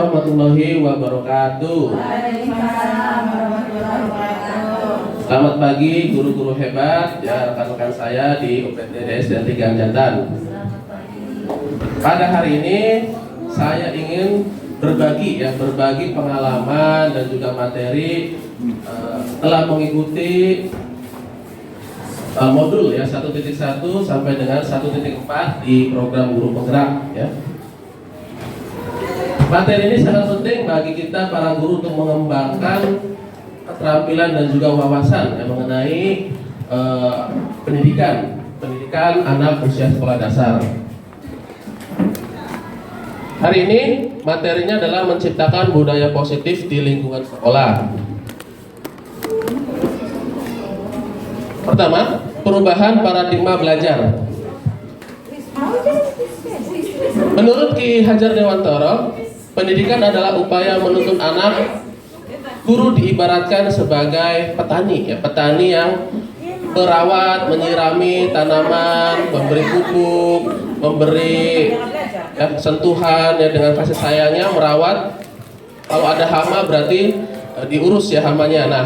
warahmatullahi wabarakatuh. Waalaikumsalam warahmatullahi wabarakatuh. Selamat pagi guru-guru hebat, ya rekan-rekan saya di UPTDS dan 3 Jantan. Pada hari ini saya ingin berbagi pengalaman dan juga materi setelah mengikuti modul ya 1.1 sampai dengan 1.4 di program guru penggerak ya. Materi ini sangat penting bagi kita para guru untuk mengembangkan keterampilan dan juga wawasan yang mengenai pendidikan anak usia sekolah dasar. Hari ini materinya adalah menciptakan budaya positif di lingkungan sekolah. Pertama, perubahan paradigma belajar. Menurut Ki Hajar Dewantara, pendidikan adalah upaya menuntun anak. Guru diibaratkan sebagai petani, ya, petani yang merawat, menyirami tanaman, memberi pupuk, memberi ya, sentuhan ya, dengan kasih sayangnya, merawat. Kalau ada hama berarti diurus ya hamanya. Nah,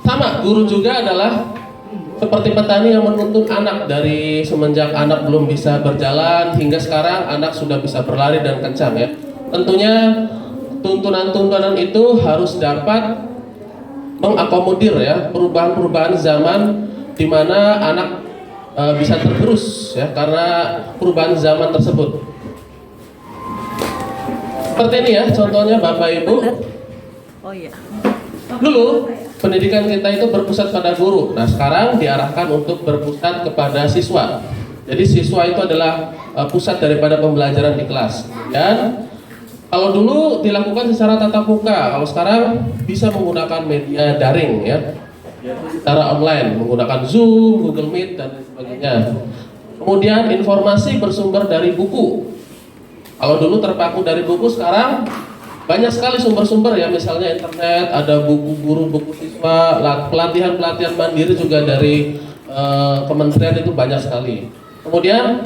sama guru juga adalah seperti petani yang menuntun anak dari semenjak anak belum bisa berjalan hingga sekarang anak sudah bisa berlari dan kencang ya. Tentunya tuntunan-tuntunan itu harus dapat mengakomodir ya perubahan-perubahan zaman di mana anak bisa tergerus ya karena perubahan zaman tersebut. Seperti ini ya contohnya Bapak Ibu. Oh iya. Dulu pendidikan kita itu berpusat pada guru. Nah sekarang diarahkan untuk berpusat kepada siswa. Jadi siswa itu adalah pusat daripada pembelajaran di kelas. Dan kalau dulu dilakukan secara tatap muka, kalau sekarang bisa menggunakan media daring ya, secara online, menggunakan Zoom, Google Meet dan sebagainya. Kemudian informasi bersumber dari buku. Kalau dulu terpaku dari buku, sekarang banyak sekali sumber-sumber ya, misalnya internet, ada buku guru, buku siswa, pelatihan-pelatihan mandiri juga dari kementerian itu banyak sekali. Kemudian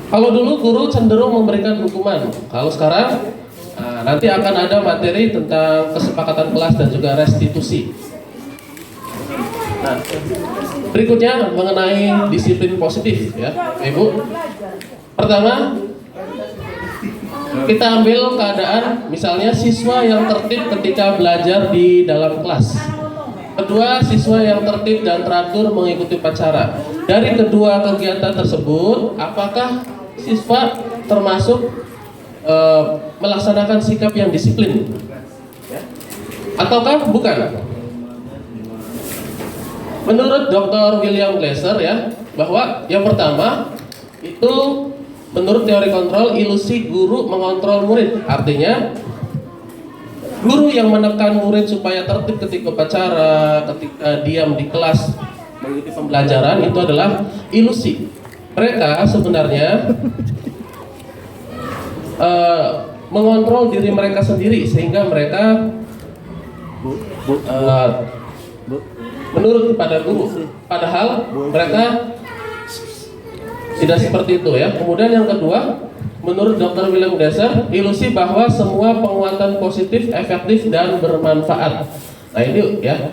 kalau dulu guru cenderung memberikan hukuman, kalau sekarang nanti akan ada materi tentang kesepakatan kelas dan juga restitusi. Nah, berikutnya mengenai disiplin positif ya, Ibu. Pertama, kita ambil keadaan misalnya siswa yang tertib ketika belajar di dalam kelas. Kedua, siswa yang tertib dan teratur mengikuti upacara. Dari kedua kegiatan tersebut, apakah siswa termasuk melaksanakan sikap yang disiplin? Ataukah bukan? Menurut Dr. William Glasser ya, bahwa yang pertama itu menurut teori kontrol, ilusi guru mengontrol murid. Artinya guru yang menekan murid supaya tertib ketika upacara, ketika diam di kelas mengikuti pembelajaran, itu adalah ilusi. Mereka sebenarnya mengontrol diri mereka sendiri sehingga mereka menurut kepada guru. Padahal mereka tidak seperti itu ya. Kemudian yang kedua, menurut Dr. William Glasser, ilusi bahwa semua penguatan positif, efektif dan bermanfaat. Nah ini ya,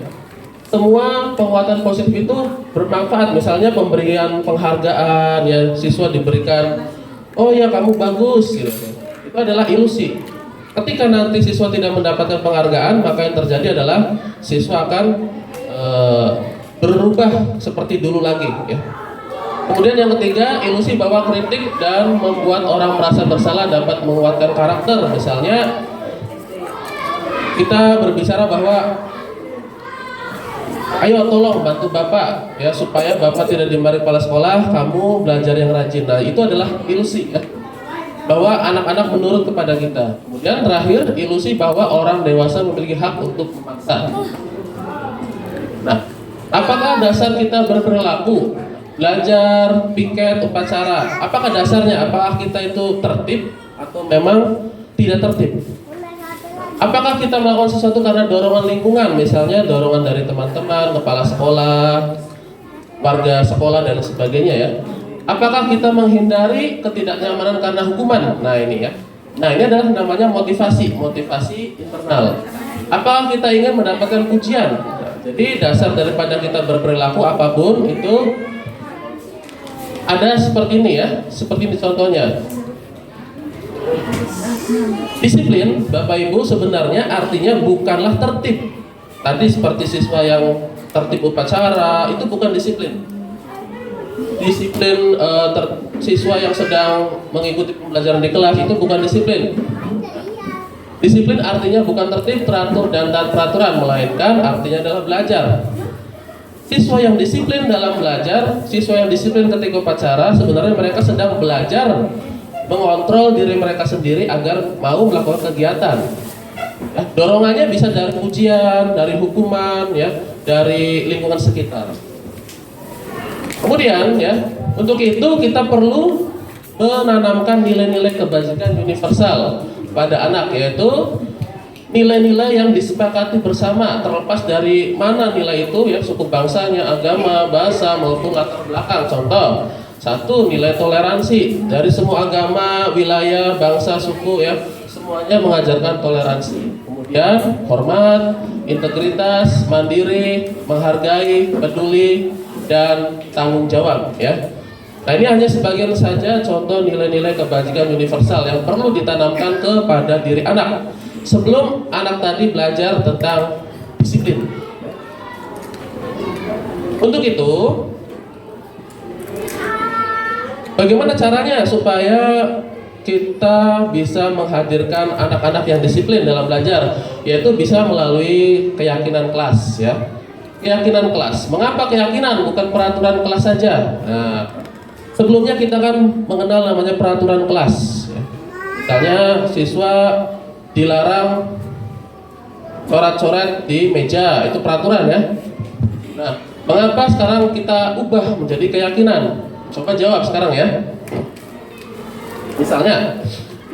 semua penguatan positif itu bermanfaat. Misalnya pemberian penghargaan ya, siswa diberikan, oh ya kamu bagus gitu. Itu adalah ilusi. Ketika nanti siswa tidak mendapatkan penghargaan, maka yang terjadi adalah siswa akan berubah seperti dulu lagi ya. Kemudian yang ketiga, ilusi bahwa kritik dan membuat orang merasa bersalah dapat menguatkan karakter. Misalnya kita berbicara bahwa ayo tolong bantu Bapak ya supaya Bapak tidak dimarahi kepala sekolah, kamu belajar yang rajin. Nah, itu adalah ilusi ya. Bahwa anak-anak menurut kepada kita. Kemudian terakhir, ilusi bahwa orang dewasa memiliki hak untuk memaksa. Nah, apakah dasar kita berperilaku belajar, piket, upacara? Apakah dasarnya? Apakah kita itu tertib atau memang tidak tertib? Apakah kita melakukan sesuatu karena dorongan lingkungan, misalnya dorongan dari teman-teman, kepala sekolah, warga sekolah dan sebagainya ya? Apakah kita menghindari ketidaknyamanan karena hukuman? Nah ini ya. Nah, ini adalah namanya motivasi internal. Apakah kita ingin mendapatkan pujian? Nah, jadi dasar daripada kita berperilaku apapun itu ada seperti ini ya, seperti ini contohnya. Disiplin, Bapak Ibu, sebenarnya artinya bukanlah tertib. Tadi seperti siswa yang tertib upacara, itu bukan disiplin. Disiplin siswa yang sedang mengikuti pembelajaran di kelas itu bukan disiplin. Disiplin artinya bukan tertib, teratur, dan taat peraturan, melainkan artinya adalah belajar. Siswa yang disiplin dalam belajar, siswa yang disiplin ketika upacara, sebenarnya mereka sedang belajar mengontrol diri mereka sendiri agar mau melakukan kegiatan. Ya, dorongannya bisa dari pujian, dari hukuman, ya, dari lingkungan sekitar. Kemudian, ya, untuk itu kita perlu menanamkan nilai-nilai kebajikan universal pada anak, yaitu nilai-nilai yang disepakati bersama, terlepas dari mana nilai itu, ya, suku bangsanya, agama, bahasa, maupun latar belakang. Contoh, satu, nilai toleransi. Dari semua agama, wilayah, bangsa, suku, ya, semuanya mengajarkan toleransi. Kemudian hormat, integritas, mandiri, menghargai, peduli, dan tanggung jawab, ya. Nah, ini hanya sebagian saja contoh nilai-nilai kebajikan universal yang perlu ditanamkan kepada diri anak sebelum anak tadi belajar tentang disiplin. Untuk itu, bagaimana caranya supaya kita bisa menghadirkan anak-anak yang disiplin dalam belajar? Yaitu bisa melalui keyakinan kelas, ya. Keyakinan kelas. Mengapa keyakinan, bukan peraturan kelas saja? Nah, sebelumnya kita kan mengenal namanya peraturan kelas, ya. Misalnya siswa dilarang coret-coret di meja, itu peraturan, ya. Nah, mengapa sekarang kita ubah menjadi keyakinan? Coba jawab sekarang, ya. Misalnya,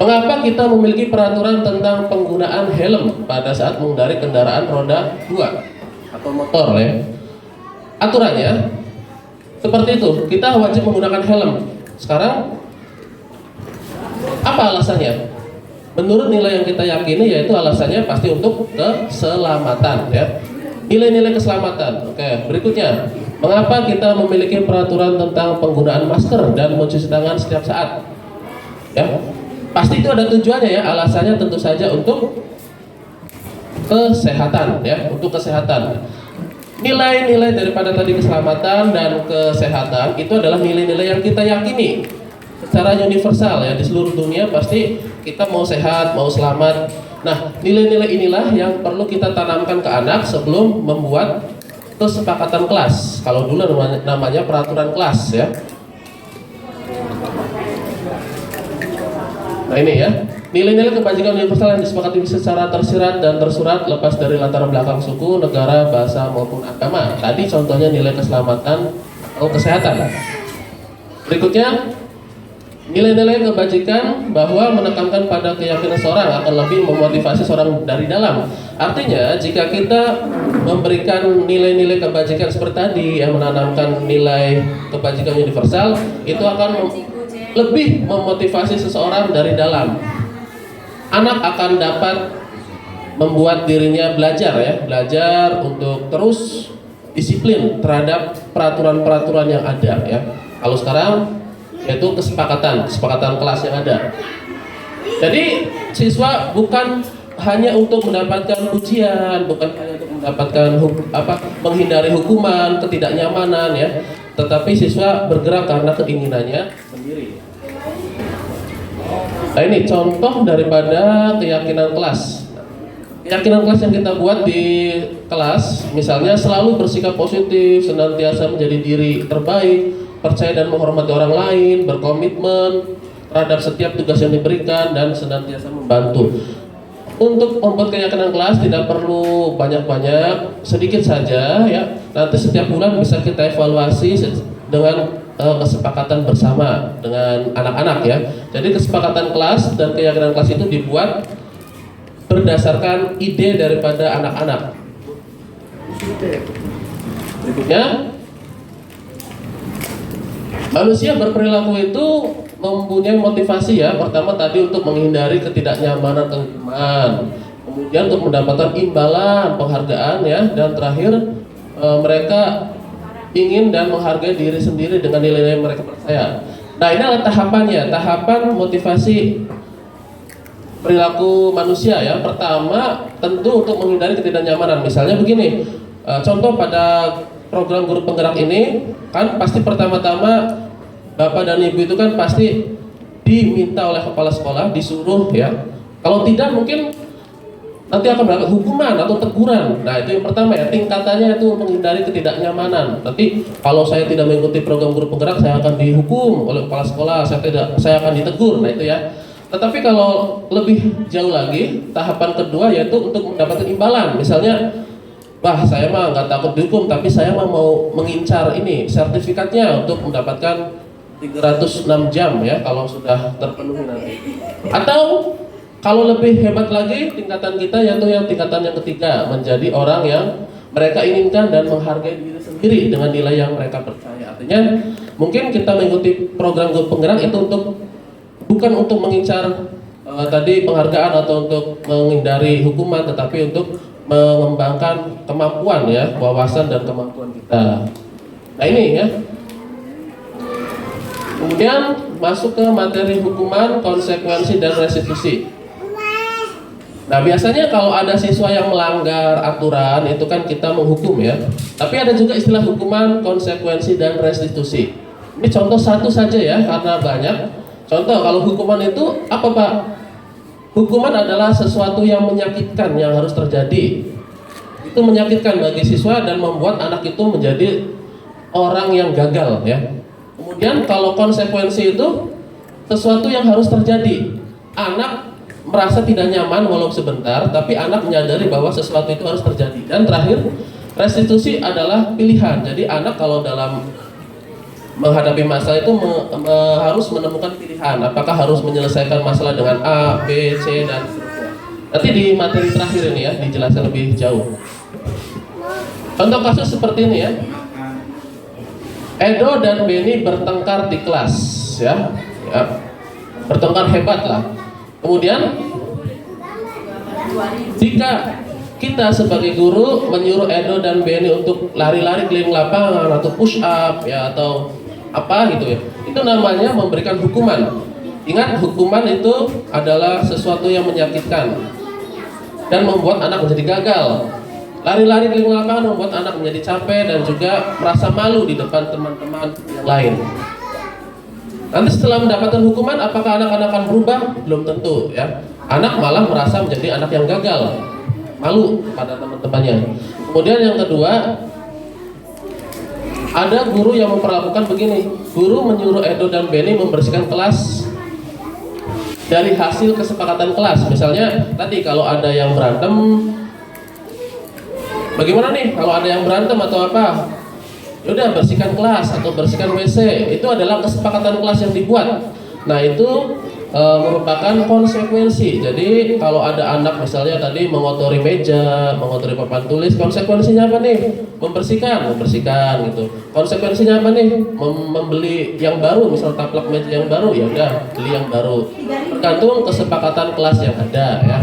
mengapa kita memiliki peraturan tentang penggunaan helm pada saat mengendarai kendaraan roda 2 atau motor, ya? Aturannya seperti itu, kita wajib menggunakan helm. Sekarang apa alasannya? Menurut nilai yang kita yakini, yaitu alasannya pasti untuk keselamatan, ya. Nilai-nilai keselamatan. Oke, berikutnya, mengapa kita memiliki peraturan tentang penggunaan masker dan mencuci tangan setiap saat? Ya, pasti itu ada tujuannya, ya. Alasannya tentu saja untuk kesehatan, ya, untuk kesehatan. Nilai-nilai daripada tadi keselamatan dan kesehatan itu adalah nilai-nilai yang kita yakini secara universal, ya, di seluruh dunia pasti kita mau sehat, mau selamat. Nah, nilai-nilai inilah yang perlu kita tanamkan ke anak sebelum membuat kesepakatan kelas. Kalau dulu namanya peraturan kelas, ya. Nah, ini, ya, nilai-nilai kebajikan universal yang disepakati secara tersirat dan tersurat lepas dari latar belakang suku, negara, bahasa, maupun agama. Tadi contohnya nilai keselamatan atau kesehatan. Berikutnya, nilai-nilai kebajikan bahwa menekankan pada keyakinan seorang akan lebih memotivasi seorang dari dalam. Artinya, jika kita memberikan nilai-nilai kebajikan seperti tadi yang menanamkan nilai kebajikan universal, itu akan lebih memotivasi seseorang dari dalam. Anak akan dapat membuat dirinya belajar, ya, belajar untuk terus disiplin terhadap peraturan-peraturan yang ada, ya. Kalau sekarang yaitu kesepakatan kelas yang ada. Jadi siswa bukan hanya untuk mendapatkan pujian, bukan hanya untuk mendapatkan menghindari hukuman, ketidaknyamanan, ya, tetapi siswa bergerak karena keinginannya sendiri. Nah, ini contoh daripada keyakinan kelas. Keyakinan kelas yang kita buat di kelas, misalnya selalu bersikap positif, senantiasa menjadi diri terbaik, percaya dan menghormati orang lain, berkomitmen terhadap setiap tugas yang diberikan, dan senantiasa membantu. Untuk membuat keyakinan kelas tidak perlu banyak-banyak, sedikit saja, ya. Nanti setiap bulan bisa kita evaluasi dengan kesepakatan bersama dengan anak-anak, ya. Jadi kesepakatan kelas dan keyakinan kelas itu dibuat berdasarkan ide daripada anak-anak. Berikutnya, Manusia berperilaku itu mempunyai motivasi ya. Pertama tadi untuk menghindari ketidaknyamanan lingkungan, kemudian untuk mendapatkan imbalan, penghargaan ya, dan terakhir mereka ingin dan menghargai diri sendiri dengan nilai-nilai yang mereka percaya. Nah, ini adalah tahapannya, tahapan motivasi perilaku manusia ya. Pertama, tentu untuk menghindari ketidaknyamanan. Misalnya begini, contoh pada program guru penggerak ini kan pasti pertama-tama Bapak dan Ibu itu kan pasti diminta oleh kepala sekolah, disuruh ya. Kalau tidak mungkin nanti akan mendapat hukuman atau teguran. Nah, itu yang pertama ya, tingkatannya itu menghindari ketidaknyamanan. Nanti kalau saya tidak mengikuti program guru penggerak, saya akan dihukum oleh kepala sekolah, saya akan ditegur. Nah, itu ya. Tetapi kalau lebih jauh lagi, tahapan kedua yaitu untuk mendapatkan imbalan. Misalnya, wah saya mah nggak takut dihukum, tapi saya mah mau mengincar ini sertifikatnya untuk mendapatkan 306 jam ya kalau sudah terpenuhi nanti. Atau kalau lebih hebat lagi tingkatan kita yaitu yang tingkatan yang ketiga, menjadi orang yang mereka inginkan dan menghargai diri sendiri dengan nilai yang mereka percaya. Artinya mungkin kita mengikuti program guru penggerak itu bukan untuk mengincar tadi penghargaan atau untuk menghindari hukuman, tetapi untuk mengembangkan kemampuan ya, wawasan dan kemampuan kita. Nah ini ya. Kemudian masuk ke materi hukuman, konsekuensi dan restitusi. Nah biasanya kalau ada siswa yang melanggar aturan itu kan kita menghukum ya. Tapi ada juga istilah hukuman, konsekuensi dan restitusi. Ini contoh satu saja ya karena banyak. Contoh kalau hukuman itu apa Pak? Hukuman adalah sesuatu yang menyakitkan yang harus terjadi. Itu menyakitkan bagi siswa dan membuat anak itu menjadi orang yang gagal ya. Kemudian kalau konsekuensi itu sesuatu yang harus terjadi. Anak merasa tidak nyaman walau sebentar, tapi anak menyadari bahwa sesuatu itu harus terjadi. Dan terakhir, restitusi adalah pilihan. Jadi anak kalau dalam menghadapi masalah itu harus menemukan pilihan. Apakah harus menyelesaikan masalah dengan A, B, C, dan seterusnya. Nanti di materi terakhir ini ya, dijelaskan lebih jauh. Contoh kasus seperti ini ya. Edo dan Beni bertengkar di kelas ya. Bertengkar hebat lah. Kemudian jika kita sebagai guru menyuruh Edo dan Beni untuk lari-lari keliling lapangan atau push up ya atau apa gitu ya, itu namanya memberikan hukuman. Ingat, hukuman itu adalah sesuatu yang menyakitkan dan membuat anak menjadi gagal. Lari-lari keliling lapangan membuat anak menjadi capek dan juga merasa malu di depan teman-teman yang lain. Nanti setelah mendapatkan hukuman, apakah anak-anak akan berubah? Belum tentu ya. Anak malah merasa menjadi anak yang gagal, malu pada teman-temannya. Kemudian yang kedua, ada guru yang memperlakukan begini. Guru menyuruh Edo dan Beni membersihkan kelas dari hasil kesepakatan kelas. Misalnya tadi kalau ada yang berantem, bagaimana nih kalau ada yang berantem atau apa? Yaudah bersihkan kelas atau bersihkan WC. Itu adalah kesepakatan kelas yang dibuat. Nah itu merupakan konsekuensi. Jadi kalau ada anak misalnya tadi mengotori meja, mengotori papan tulis, konsekuensinya apa nih? Membersihkan gitu. Konsekuensinya apa nih? Membeli yang baru, misal taplak meja yang baru, ya udah beli yang baru. Tergantung kesepakatan kelas yang ada ya.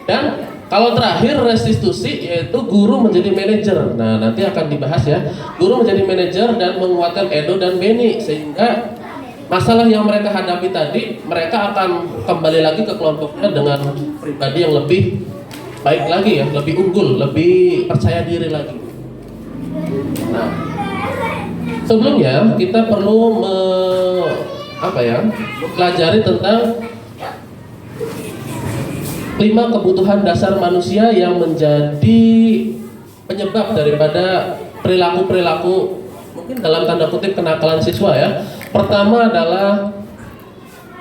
Dan kalau terakhir restitusi, yaitu guru menjadi manajer. Nah nanti akan dibahas ya. Guru menjadi manajer dan menguatkan Edo dan Beni sehingga masalah yang mereka hadapi tadi, mereka akan kembali lagi ke kelompoknya dengan pribadi yang lebih baik lagi ya, lebih unggul, lebih percaya diri lagi. Nah, sebelumnya kita perlu mempelajari tentang 5 kebutuhan dasar manusia yang menjadi penyebab daripada perilaku-perilaku mungkin dalam tanda kutip kenakalan siswa ya. Pertama adalah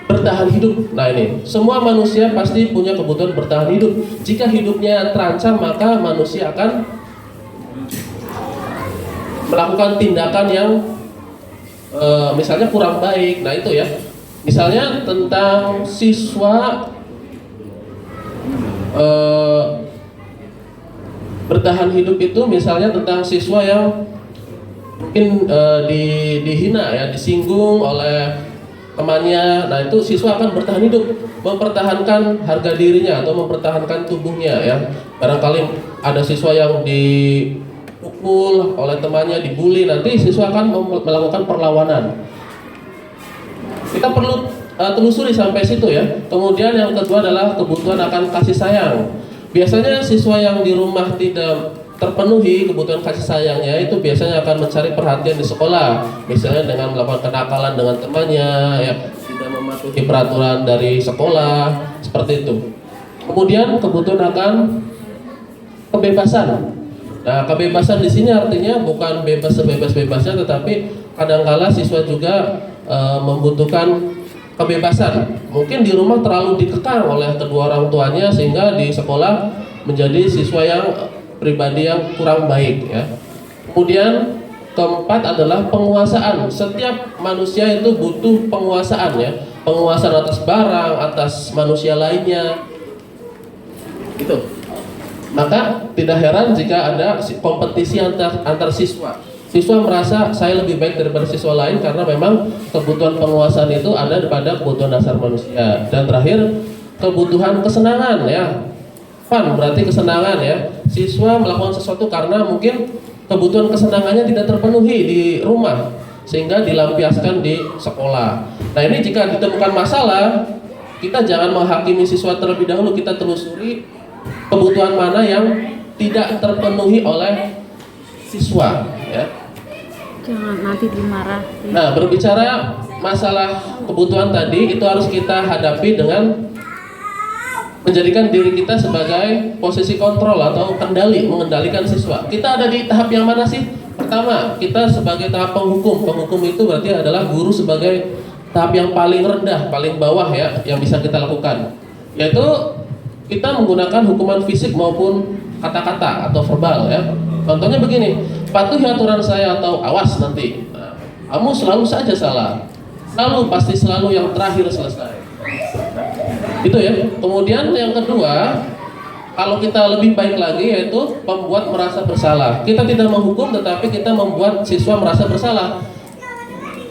bertahan hidup. Nah ini, semua manusia pasti punya kebutuhan bertahan hidup. Jika hidupnya terancam, maka manusia akan melakukan tindakan yang misalnya kurang baik. Nah itu ya, misalnya tentang siswa bertahan hidup itu misalnya tentang siswa yang mungkin dihina ya, disinggung oleh temannya. Nah, itu siswa akan bertahan hidup, mempertahankan harga dirinya atau mempertahankan tubuhnya ya. Barangkali ada siswa yang dipukul oleh temannya, dibully, nanti siswa akan melakukan perlawanan. Kita perlu telusuri sampai situ ya. Kemudian yang kedua adalah kebutuhan akan kasih sayang. Biasanya siswa yang di rumah tidak terpenuhi kebutuhan kasih sayangnya, itu biasanya akan mencari perhatian di sekolah, misalnya dengan melakukan kenakalan dengan temannya ya, tidak mematuhi peraturan dari sekolah, seperti itu. Kemudian kebutuhan akan kebebasan. Nah, kebebasan di sini artinya bukan bebas sebebas-bebasnya, tetapi kadangkala siswa juga membutuhkan kebebasan. Mungkin di rumah terlalu dikekang oleh kedua orang tuanya sehingga di sekolah menjadi siswa yang pribadi yang kurang baik ya. Kemudian keempat adalah penguasaan. Setiap manusia itu butuh penguasaan ya. Penguasaan atas barang, atas manusia lainnya. Gitu. Maka tidak heran jika ada kompetisi antar siswa. Siswa merasa saya lebih baik daripada siswa lain karena memang kebutuhan penguasaan itu ada pada kebutuhan dasar manusia. Dan terakhir, kebutuhan kesenangan ya. Fun berarti kesenangan ya. Siswa melakukan sesuatu karena mungkin kebutuhan kesenangannya tidak terpenuhi di rumah sehingga dilampiaskan di sekolah. Nah, ini jika ditemukan masalah, kita jangan menghakimi siswa terlebih dahulu, kita telusuri kebutuhan mana yang tidak terpenuhi oleh siswa ya. Jangan nanti dimarahin. Nah, berbicara masalah kebutuhan tadi, itu harus kita hadapi dengan menjadikan diri kita sebagai posisi kontrol atau mengendalikan siswa. Kita ada di tahap yang mana sih? Pertama, kita sebagai tahap penghukum. Penghukum itu berarti adalah guru sebagai tahap yang paling rendah, paling bawah ya, yang bisa kita lakukan. Yaitu kita menggunakan hukuman fisik maupun kata-kata atau verbal ya. Contohnya begini, patuhi aturan saya atau awas nanti. Nah, kamu selalu saja salah. Pasti selalu yang terakhir selesai. Itu ya. Kemudian yang kedua, kalau kita lebih baik lagi yaitu membuat merasa bersalah. Kita tidak menghukum tetapi kita membuat siswa merasa bersalah.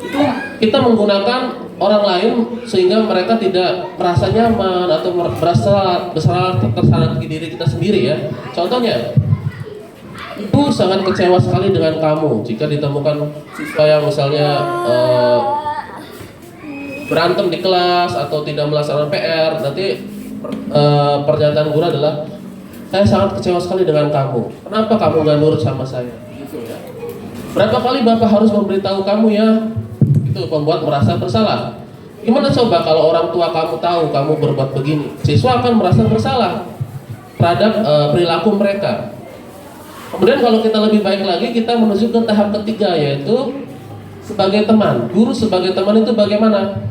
Itu kita menggunakan orang lain sehingga mereka tidak merasa nyaman atau merasa bersalah terhadap diri kita sendiri ya. Contohnya, ibu sangat kecewa sekali dengan kamu jika ditemukan siswa yang misalnya berantem di kelas atau tidak melaksanakan PR. Nanti pernyataan guru adalah, saya sangat kecewa sekali dengan kamu. Kenapa kamu gak nurut sama saya? Gitu ya. Berapa kali bapak harus memberitahu kamu ya? Itu membuat merasa bersalah. Gimana coba kalau orang tua kamu tahu kamu berbuat begini? Siswa akan merasa bersalah terhadap perilaku mereka. Kemudian kalau kita lebih baik lagi, kita menuju ke tahap ketiga yaitu sebagai teman. Guru sebagai teman itu bagaimana?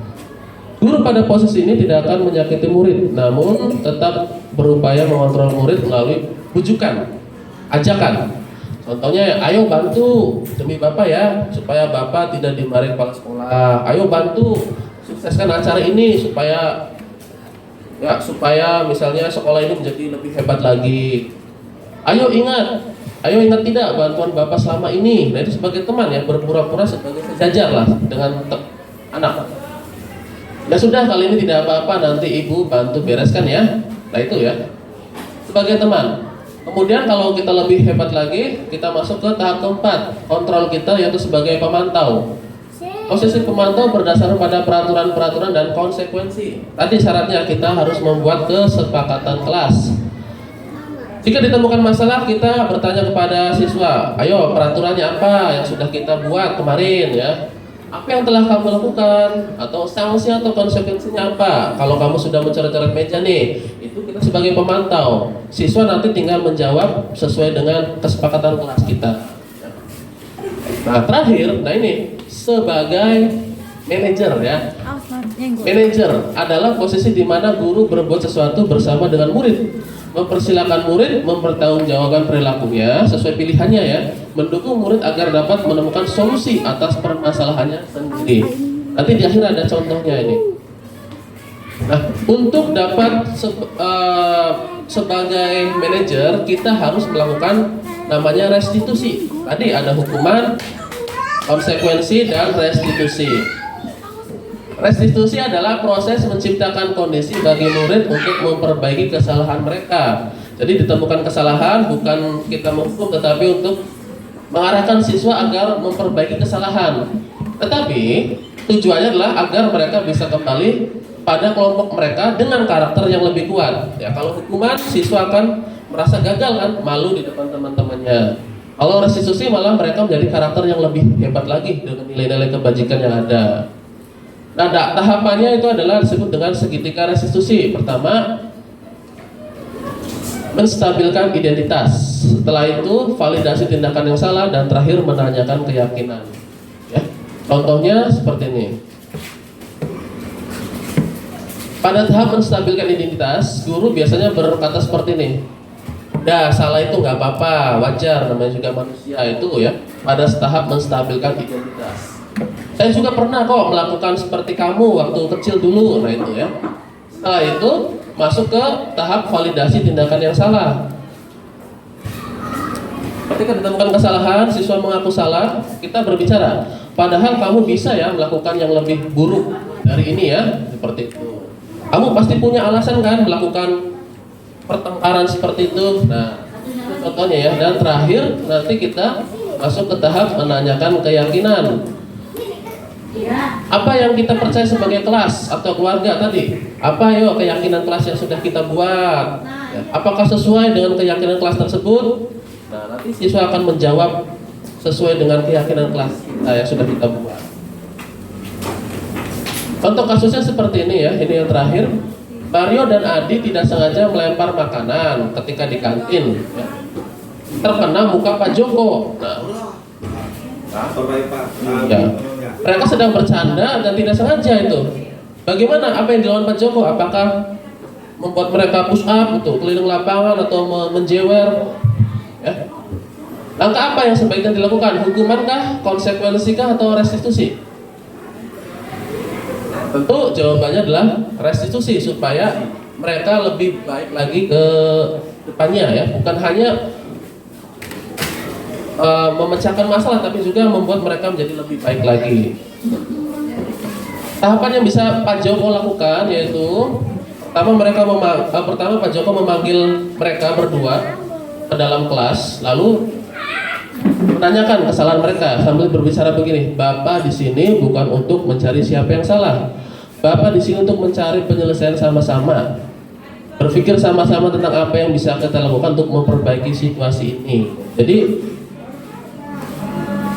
Guru pada posisi ini tidak akan menyakiti murid, namun tetap berupaya mengontrol murid melalui bujukan, ajakan. Contohnya, ayo bantu demi bapak ya, supaya bapak tidak dimarahi kepala sekolah. Ayo bantu sukseskan acara ini supaya misalnya sekolah ini menjadi lebih hebat lagi. Ayo ingat tidak bantuan bapak selama ini. Nah, itu sebagai teman ya, berpura-pura sebagai sejajar lah dengan anak. Ya sudah, kali ini tidak apa-apa, nanti ibu bantu bereskan ya. Nah itu ya, sebagai teman. Kemudian kalau kita lebih hebat lagi, kita masuk ke tahap keempat, kontrol kita yaitu sebagai pemantau. Posisi pemantau berdasarkan pada peraturan-peraturan dan konsekuensi. Tadi syaratnya kita harus membuat kesepakatan kelas. Jika ditemukan masalah, kita bertanya kepada siswa, ayo peraturannya apa yang sudah kita buat kemarin ya. Apa yang telah kamu lakukan, atau sanksi atau konsekuensinya apa? Kalau kamu sudah mencoret-coret meja nih, itu kita sebagai pemantau. Siswa nanti tinggal menjawab sesuai dengan kesepakatan kelas kita. Nah terakhir, ini sebagai manajer ya. Manajer adalah posisi di mana guru berbuat sesuatu bersama dengan murid. Mempersilakan murid mempertanggungjawabkan perilakunya sesuai pilihannya ya, mendukung murid agar dapat menemukan solusi atas permasalahannya sendiri. Nanti di akhir ada contohnya ini. Nah, untuk dapat sebagai manajer kita harus melakukan namanya restitusi. Tadi ada hukuman, Konsekuensi dan restitusi. Restitusi adalah proses menciptakan kondisi bagi murid untuk memperbaiki kesalahan mereka. Jadi ditemukan kesalahan bukan kita menghukum, tetapi untuk mengarahkan siswa agar memperbaiki kesalahan. Tetapi tujuannya adalah agar mereka bisa kembali pada kelompok mereka dengan karakter yang lebih kuat. Ya, kalau hukuman siswa akan merasa gagal kan, malu di depan teman-temannya. Kalau restitusi malah mereka menjadi karakter yang lebih hebat lagi dengan nilai-nilai kebajikan yang ada. Nah, tahapannya itu adalah disebut dengan segitiga restitusi. Pertama, menstabilkan identitas. Setelah itu, validasi tindakan yang salah, dan terakhir menanyakan keyakinan. Ya, contohnya seperti ini. Pada tahap menstabilkan identitas, guru biasanya berkata seperti ini. Udah, salah itu nggak apa-apa, wajar, namanya juga manusia itu ya. Pada tahap menstabilkan identitas. Saya juga pernah kok melakukan seperti kamu waktu kecil dulu, nah itu ya. Setelah itu masuk ke tahap validasi tindakan yang salah. Ketika ditemukan kesalahan, siswa mengaku salah, kita berbicara. Padahal kamu bisa ya melakukan yang lebih buruk dari ini ya, seperti itu. Kamu pasti punya alasan kan melakukan pertengkaran seperti itu. Nah, itu contohnya ya. Dan terakhir nanti kita masuk ke tahap menanyakan keyakinan. Apa yang kita percaya sebagai kelas atau keluarga tadi? Apa keyakinan kelas yang sudah kita buat? Ya, apakah sesuai dengan keyakinan kelas tersebut? Nah, nanti siswa akan menjawab sesuai dengan keyakinan kelas kita yang sudah kita buat. Contoh kasusnya seperti ini ya, ini yang terakhir. Mario dan Adi tidak sengaja melempar makanan ketika di kantin. Ya. Terkena muka Pak Joko. Nah, ya. Mereka sedang bercanda dan tidak sengaja itu. Bagaimana? Apa yang dilakukan Pak Joko? Apakah membuat mereka push up itu, keliling lapangan atau menjewer? Ya. Langkah apa yang sebaiknya dilakukan? Hukumankah, konsekuensikah, atau restitusi? Tentu jawabannya adalah restitusi supaya mereka lebih baik lagi ke depannya ya, bukan hanya memecahkan masalah tapi juga membuat mereka menjadi lebih baik lagi. Tahapan yang bisa Pak Joko lakukan yaitu pertama Pak Joko memanggil mereka berdua ke dalam kelas, lalu menanyakan kesalahan mereka sambil berbicara begini, Bapak di sini bukan untuk mencari siapa yang salah. Bapak di sini untuk mencari penyelesaian sama-sama. Berpikir sama-sama tentang apa yang bisa kita lakukan untuk memperbaiki situasi ini. Jadi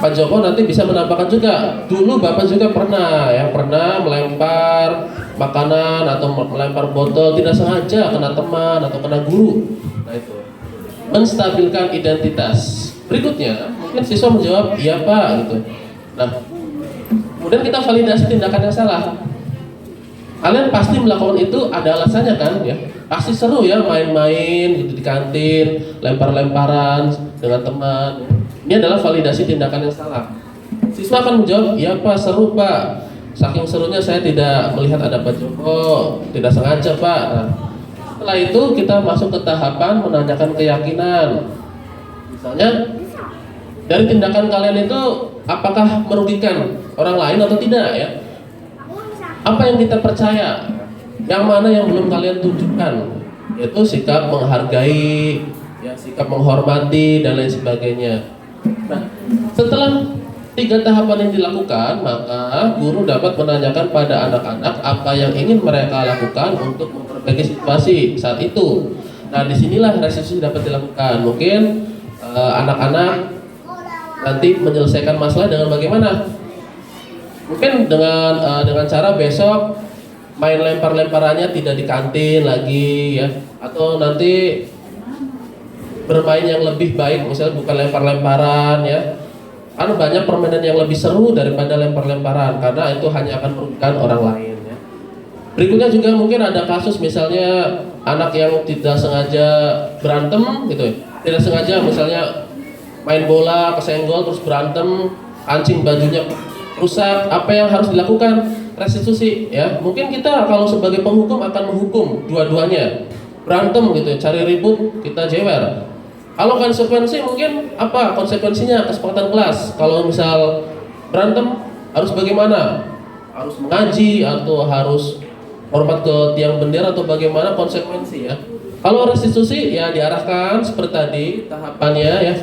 Pak Joko nanti bisa menambahkan juga, dulu Bapak juga pernah melempar makanan atau melempar botol tidak sengaja kena teman atau kena guru. Nah itu menstabilkan identitas. Berikutnya mungkin siswa menjawab iya Pak gitu. Nah kemudian kita validasi tindakan yang salah. Kalian pasti melakukan itu ada alasannya kan ya. Pasti seru ya main-main gitu di kantin, lempar-lemparan dengan teman. Ini adalah validasi tindakan yang salah. Siswa akan menjawab, iya Pak, seru Pak. Saking serunya saya tidak melihat ada Pak Joko, tidak sengaja Pak. Nah, setelah itu kita masuk ke tahapan menanyakan keyakinan. Misalnya, dari tindakan kalian itu apakah merugikan orang lain atau tidak ya? Apa yang kita percaya? Yang mana yang belum kalian tunjukkan? Yaitu sikap menghargai, ya, sikap menghormati dan lain sebagainya. Nah, setelah 3 tahapan yang dilakukan, maka guru dapat menanyakan pada anak-anak apa yang ingin mereka lakukan untuk memperbaiki situasi saat itu. Nah, disinilah restitusi dapat dilakukan. Mungkin anak-anak nanti menyelesaikan masalah dengan bagaimana? Mungkin dengan cara besok main lempar-lemparannya tidak di kantin lagi ya, atau nanti bermain yang lebih baik, misalnya bukan lempar-lemparan ya. Kan banyak permainan yang lebih seru daripada lempar-lemparan karena itu hanya akan merugikan orang lain ya. Berikutnya juga mungkin ada kasus misalnya anak yang tidak sengaja berantem gitu ya. Tidak sengaja misalnya main bola kesenggol terus berantem, kancing bajunya rusak, apa yang harus dilakukan? Restitusi ya. Mungkin kita kalau sebagai penghukum akan menghukum dua-duanya. Berantem gitu ya, cari ribut, kita jewer. Kalau konsekuensi mungkin apa konsekuensinya? Kesepakatan kelas. Kalau misal berantem harus bagaimana? Harus mengaji atau harus hormat ke tiang bendera atau bagaimana konsekuensi ya? Kalau restitusi ya diarahkan seperti tadi tahapannya ya,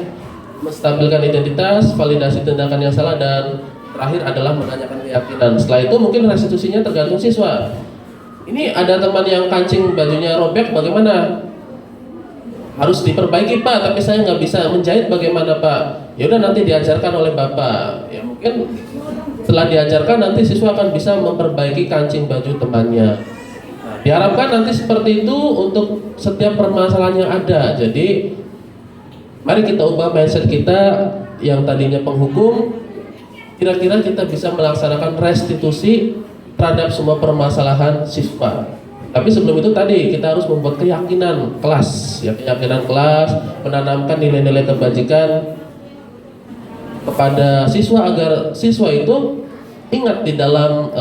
menstabilkan identitas, validasi tindakan yang salah, dan terakhir adalah menanyakan keyakinan. Setelah itu mungkin restitusinya tergantung siswa. Ini ada teman yang kancing bajunya robek, bagaimana? Harus diperbaiki Pak, tapi saya nggak bisa menjahit, bagaimana Pak? Ya udah nanti diajarkan oleh Bapak. Ya mungkin setelah diajarkan nanti siswa akan bisa memperbaiki kancing baju temannya. Nah, diharapkan nanti seperti itu untuk setiap permasalahan yang ada. Jadi mari kita ubah mindset kita yang tadinya penghukum, kira-kira kita bisa melaksanakan restitusi terhadap semua permasalahan siswa. Tapi sebelum itu tadi kita harus membuat keyakinan kelas, ya, keyakinan kelas, menanamkan nilai-nilai kebajikan kepada siswa agar siswa itu ingat di dalam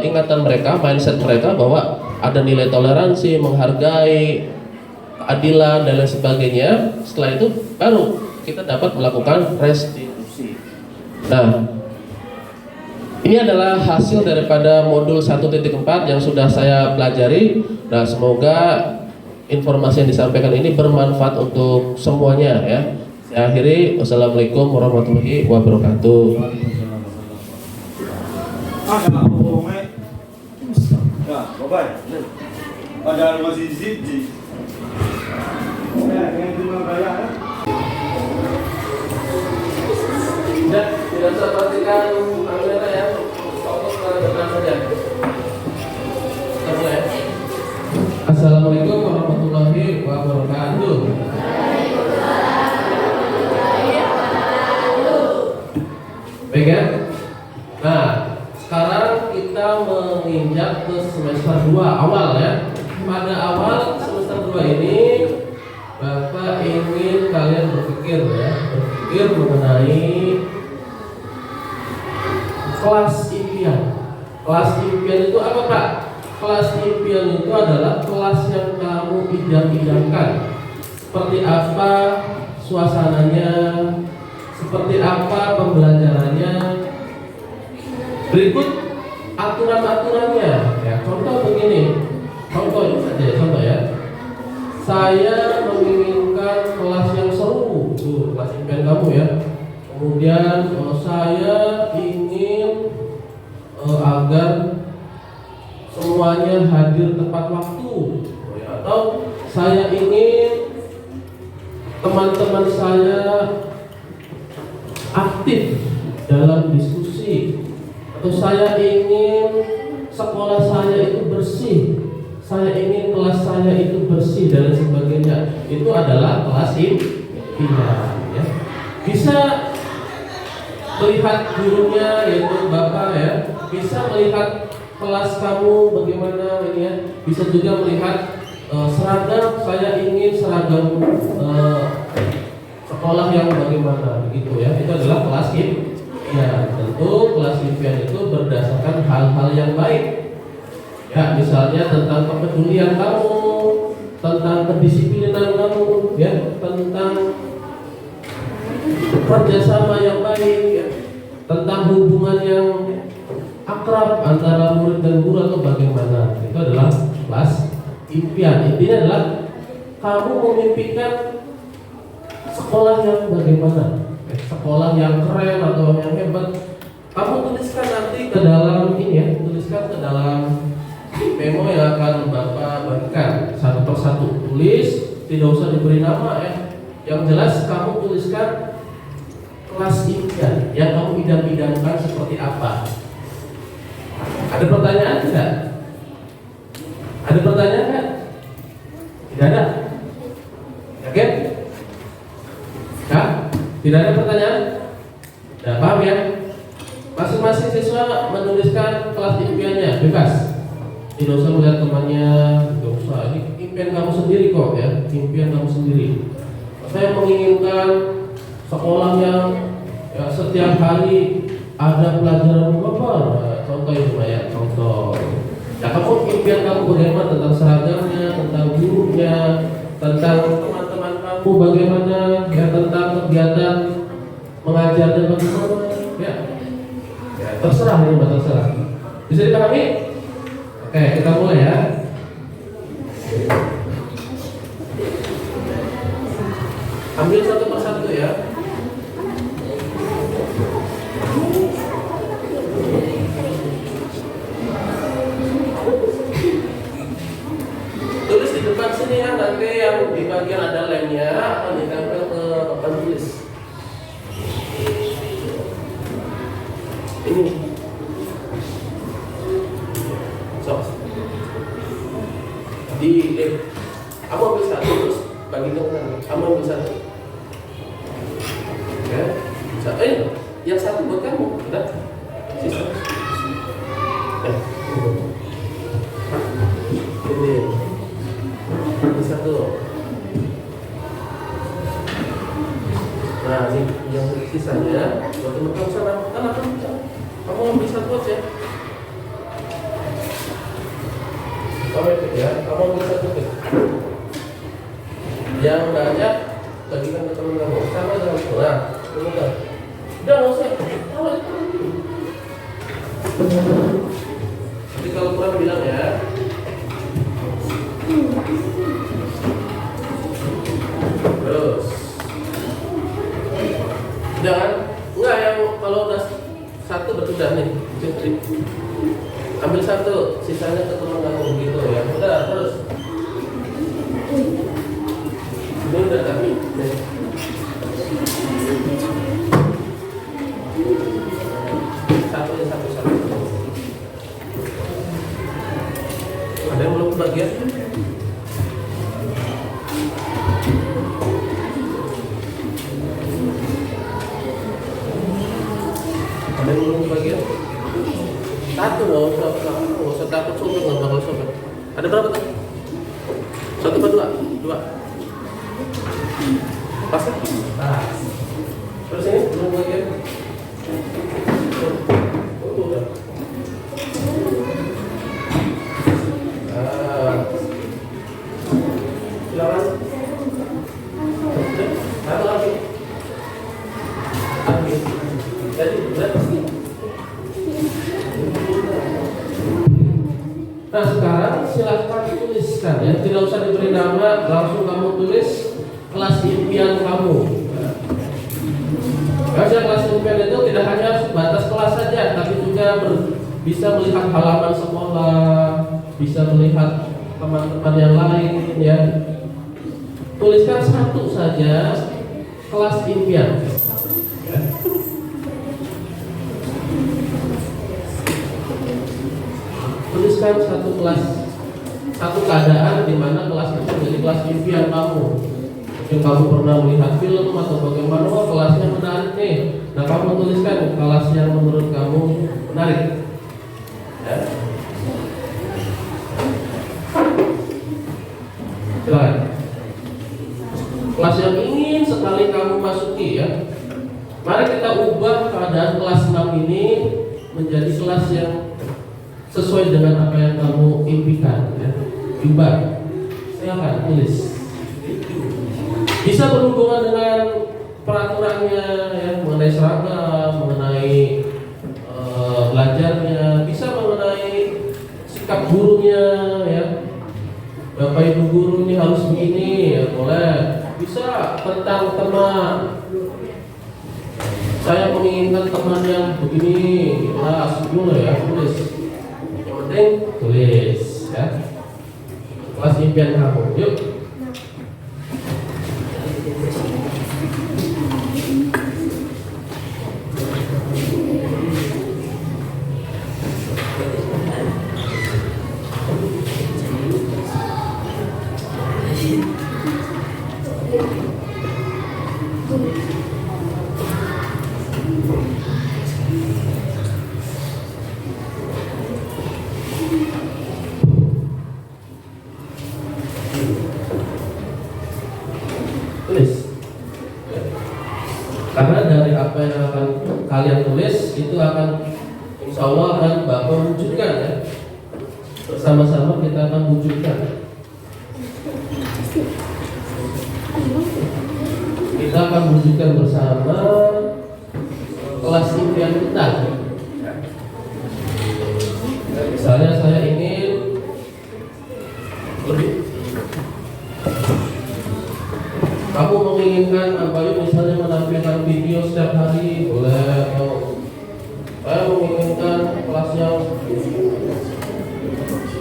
ingatan mereka, mindset mereka bahwa ada nilai toleransi, menghargai, keadilan dan lain sebagainya. Setelah itu baru kita dapat melakukan restitusi. Nah, ini adalah hasil daripada modul 1.4 yang sudah saya pelajari. Nah, semoga informasi yang disampaikan ini bermanfaat untuk semuanya ya. Saya akhiri. Wassalamualaikum warahmatullahi wabarakatuh. Ya, bye-bye. Ada masih zidi. Tidak usah perhatikan kamera ya. Fokus ke depan saja. Kita mulai. Assalamualaikum warahmatullahi wabarakatuh. Baik ya. Nah, sekarang kita menginjak ke semester 2 awal ya. Pada awal semester 2 ini Bapak ingin kalian berpikir mengenai kelas impian. Kelas impian itu apa Pak? Kelas impian itu adalah kelas yang kamu idam-idamkan. Seperti apa suasananya, seperti apa pembelajarannya. Berikut aturan-aturannya. Ya, contoh begini. Contoh ya. Saya menginginkan kelas yang seru, tuh kelas impian kamu ya. Kemudian saya ingin agar semuanya hadir tepat waktu, atau saya ingin teman-teman saya aktif dalam diskusi, atau saya ingin sekolah saya itu bersih, saya ingin kelas saya itu bersih dan sebagainya. Itu adalah kelas impian ya. Bisa melihat gurunya yaitu Bapak ya, bisa melihat kelas kamu bagaimana ini ya, bisa juga melihat seragam, saya ingin seragam sekolah yang bagaimana begitu ya. Itu adalah kelas impian. Tentu kelas impian itu berdasarkan hal-hal yang baik. Ya, misalnya tentang kepedulian kamu, tentang kedisiplinan kamu, ya, tentang kerjasama yang baik, ya, tentang hubungan yang akrab antara murid dan guru atau bagaimana. Itu adalah kelas impian. Intinya adalah kamu memimpikan sekolah yang bagaimana, sekolah yang keren atau yang hebat. Kamu tuliskan nanti ke dalam ini ya, tuliskan ke dalam memo yang akan Bapak bagikan satu persatu. Tulis, tidak usah diberi nama ya. Yang jelas kamu tuliskan kelas impian yang kamu idam-idamkan seperti apa. Ada pertanyaan tidak? Ada pertanyaan kan? Tidak ada? Yakin? Kak? Tidak ada pertanyaan? Tidak paham ya? Masing-masing siswa menuliskan kelas impiannya, bebas. Tidak usah melihat temannya, tidak usah. Ini impian kamu sendiri kok ya, impian kamu sendiri. Saya menginginkan sekolah yang ya, setiap hari ada pelajaran bapak. Contoh itu ya, contoh. Ya kamu impian kamu bagaimana tentang seragamnya, tentang gurunya, tentang teman-teman kamu bagaimana, ya tentang kegiatan mengajar dan bagaimana. Ya Terserah ini, Mbak, terserah. Bisa dipahami? Oke, kita mulai ya. Ambil satu persatu ya. Tulis di depan sini ya, nanti yang di bagian ada lemnya akan ditempel ke papan tulis. Ini. So. Kamu ambil satu terus bagi ke kanan. Kamu ambil satu. Oke. Yang satu buat kamu. Udah. Sisa. Ini. Ini satu. Nah, ini yang sisanya buat teman kamu sana. Kamu ambil satu aja. Kamu ya, kamu ambil satu deh. Yang banyak bagikan ke teman kamu. Sama dengan itu. Nah, udah nggak usah. Jadi kalau kurang bilang ya. Terus. Jangan, enggak yang kalau udah satu berudah nih. Ambil satu, sisanya ke teman kamu gitu ya. Udah terus. Ini udah tapi. Satu. Ada yang belum kebagian? Ada yang belum kebagian? Satu, nggak usah takut sobek, nggak bakal sobek. Ada berapa tuh? Satu apa dua? Dua. Pas kan? Pas. Terus ini belum kebagian? Udah. Silakan. Satu lagi. Ambil. Jadi udah pasti. Nah sekarang silahkan tuliskan ya, tidak usah diberi nama, langsung kamu tulis kelas impian kamu. Karena kelas impian itu tidak hanya sebatas kelas saja, tapi juga bisa melihat halaman sekolah, bisa melihat teman-teman yang lain ya. Tuliskan satu saja kelas impian. Ya. Tuliskan satu kelas, satu keadaan di mana kelas itu menjadi kelas impian kamu. Mungkin kamu pernah melihat film atau bagaimana, oh kelasnya menarik nih. Nah kamu tuliskan kelas yang menurut kamu menarik. Ya. Silakan. Kelas yang ingin sekali kamu masuki ya. Mari kita ubah keadaan kelas 6 ini menjadi kelas yang sesuai dengan apa yang kamu impikan ya. Ubah. Silakan tulis. Bisa berhubungan dengan peraturannya ya, mengenai seragam, mengenai belajarnya, bisa mengenai sikap gurunya ya. Bapak Ibu guru ini harus begini ya, boleh. Bisa tentang teman. Saya menginginkan teman yang begini, kelas dulu ya, tulis. Yang penting tulis ya. Kelas impian kamu. Yuk. Tulis. Karena dari apa yang akan kalian tulis itu akan insya Allah akan Bapak wujudkan ya. Bersama-sama kita akan wujudkan. Kita akan wujudkan bersama kelas impian kita. Kamu menginginkan Abayu misalnya menampilkan video setiap hari, boleh. Atau saya menginginkan kelasnya,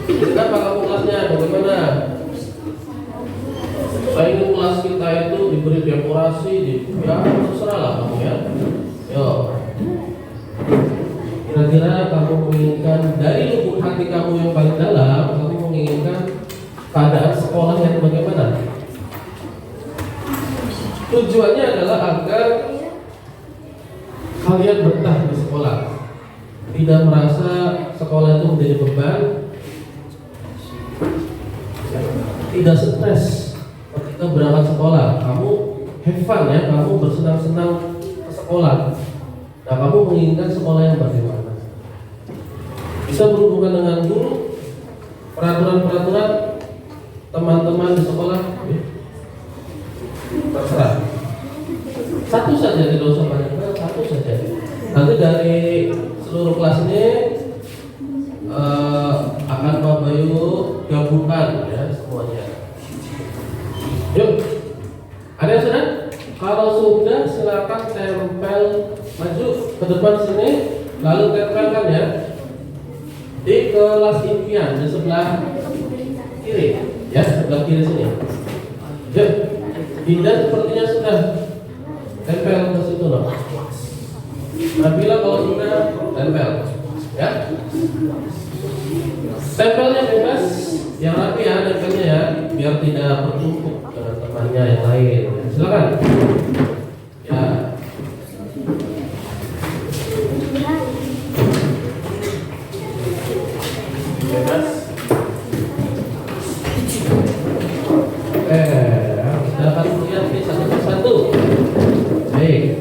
kenapa kamu kelasnya bagaimana? Saya ingin kelas kita itu diberi dekorasi, ya terserah lah kamu ya. Yo, kira-kira kamu menginginkan dari lubuk hati kamu yang paling dalam, kamu menginginkan keadaan sekolah yang bagaimana? Tujuannya adalah agar kalian betah di sekolah, tidak merasa sekolah itu menjadi beban, tidak stres ketika berangkat sekolah. Kamu have fun ya, kamu bersenang-senang ke sekolah. Nah, kamu menginginkan sekolah yang bagaimana? Bisa berhubungan dengan guru, peraturan-peraturan teman-teman di sekolah, ya. Terserah. Satu saja, tidak usah banyak, satu saja. Nanti dari seluruh kelas ini akan Pak Bayu gabungkan ya semuanya. Yuk, ada yang sudah? Kalau sudah silakan tempel maju ke depan sini, lalu tempelkan ya di kelas impian di sebelah kiri, ya sebelah kiri sini. Yuk, Dinda sepertinya sudah tempel ke situ loh. Nabila kalau sudah tempel, ya. Tempelnya bebas, yang rapi ya tempelnya ya, biar tidak bertumpuk dengan temannya yang lain. Silakan. Ya. Bebas. Silakan lihat nih satu persatu. Baik.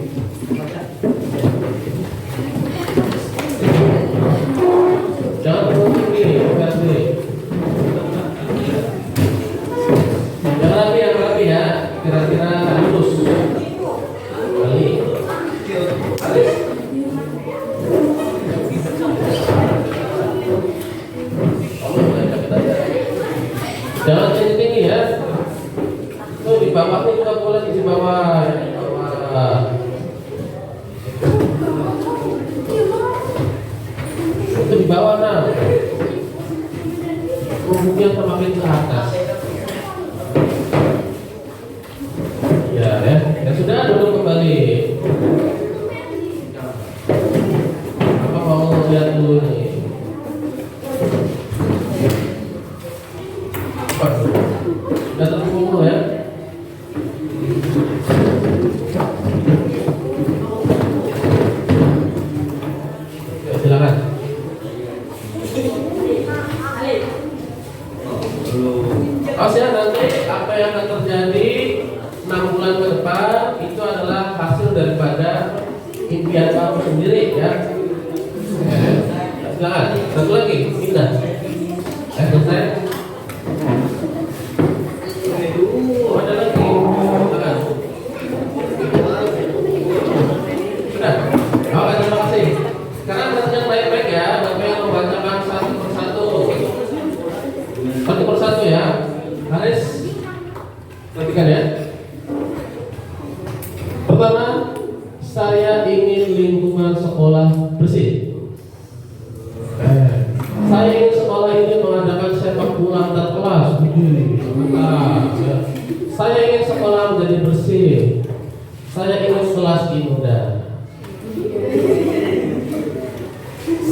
Jangan berhenti ini, berhenti. Yang rapi ya, kira-kira lurus. Balik. Balik. Jangan tinggi-tinggi ya. Tuh di bawah ini juga boleh, di bawah. Itu di bawah nah. Punggungnya semakin ke atas. Ya, ya. Ya sudah, duduk kembali. Apa mau lihat dulu nih? Sudah terhubung dulu ya. Ya, silakan. Awas ya, nanti apa yang akan terjadi 6 bulan ke depan itu adalah hasil daripada impian kamu sendiri ya. Silakan. Satu lagi, pindah. Selesai. Ada lagi. Silakan. Sudah. Oke, terima kasih. Sekarang perhatikan baik-baik ya, Bapak yang membacakan satu persatu. Satu persatu ya. Haris, perhatikan ya. Pertama, saya ingin lingkungan sekolah bersih. Saya ingin sekolah ini mengadakan sepak bola antar kelas. Ya. Saya ingin sekolah menjadi bersih. Saya ingin kelas indah.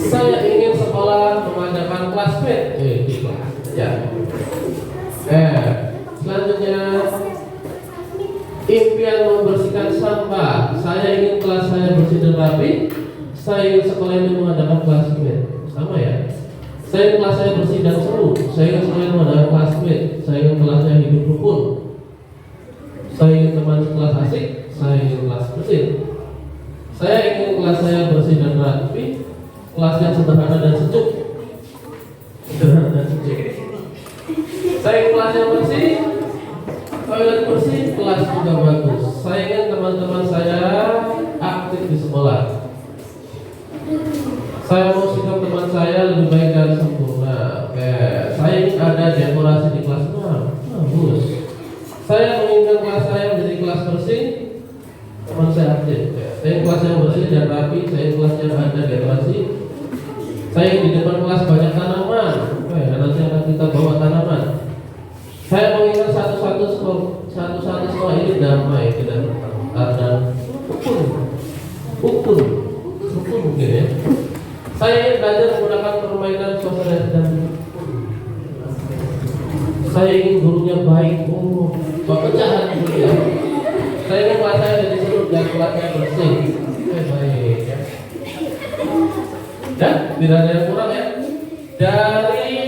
Saya ingin sekolah mengadakan kelas fit. Ya. Selanjutnya, impian membersihkan sampah. Saya ingin kelas saya bersih dan rapi. Saya ingin sekolah ini mengadakan kelas fit. Sama ya. Saya ingin kelas saya bersih dan seru. Saya ingin sekolah ini mengadakan kelas fit. Saya ingin kelasnya hidup rukun. Saya ingin teman kelas asik. Saya ingin kelas bersih. Saya ingin kelas saya bersih dan rapi. Kelas yang sederhana dan sejuk. Sederhana dan sejuk. Saya ingin kelas yang bersih, toilet bersih, kelas juga bagus. Saya ingin teman-teman saya aktif di sekolah. Saya mau sikap teman saya lebih baik dan sempurna. Saya ingin ada dekorasi di kelas. Bagus. Saya menginginkan kelas saya menjadi teman saya aktif. Ya. Saya kelas yang bersih dan rapi, saya kelas yang ada dekorasi. Saya di depan kelas banyak tanaman. Nanti akan kita bawa tanaman. Saya mengingat satu-satu sekolah ini damai, tidak ada rukun mungkin ya. Saya ingin belajar menggunakan permainan suasana dan saya ingin gurunya baik. Bapak jahat dulu ya. Saya ingin kelas saya jadi seru dan kelasnya bersih. Baik ya. Dan tidak ada yang kurang ya. Dari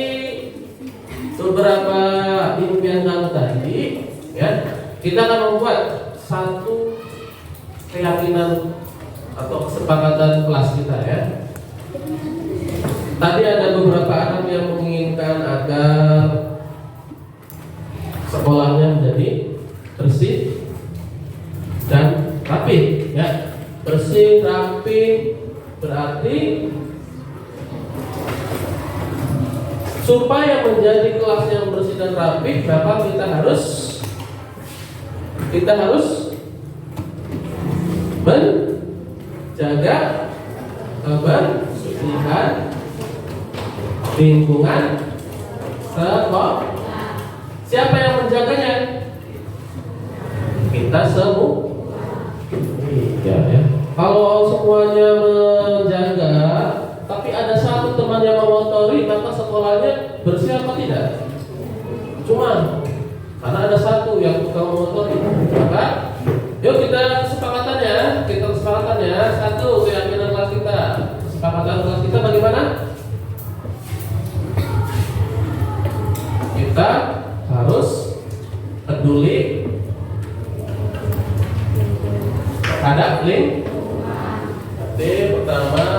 beberapa impian kamu tadi, ya, kita akan membuat satu keyakinan atau kesepakatan kelas kita ya. Tadi ada beberapa anak yang menginginkan agar sekolahnya menjadi bersih dan rapi, ya. Bersih, rapi berarti supaya menjadi kelas yang bersih dan rapi, maka kita harus menjaga kebersihan lingkungan sekolah. Siapa yang menjaganya? Kita semua. Ya. Kalau semuanya menjaga, tapi ada satu teman yang mengotori, maka sekolahnya bersih apa tidak? Cuma karena ada satu yang tukang mengotori, maka yuk kita kesepakatannya, satu keyakinan kelas kita, kesepakatan kelas kita bagaimana? Kita harus peduli terhadap lingkungan. Jadi pertama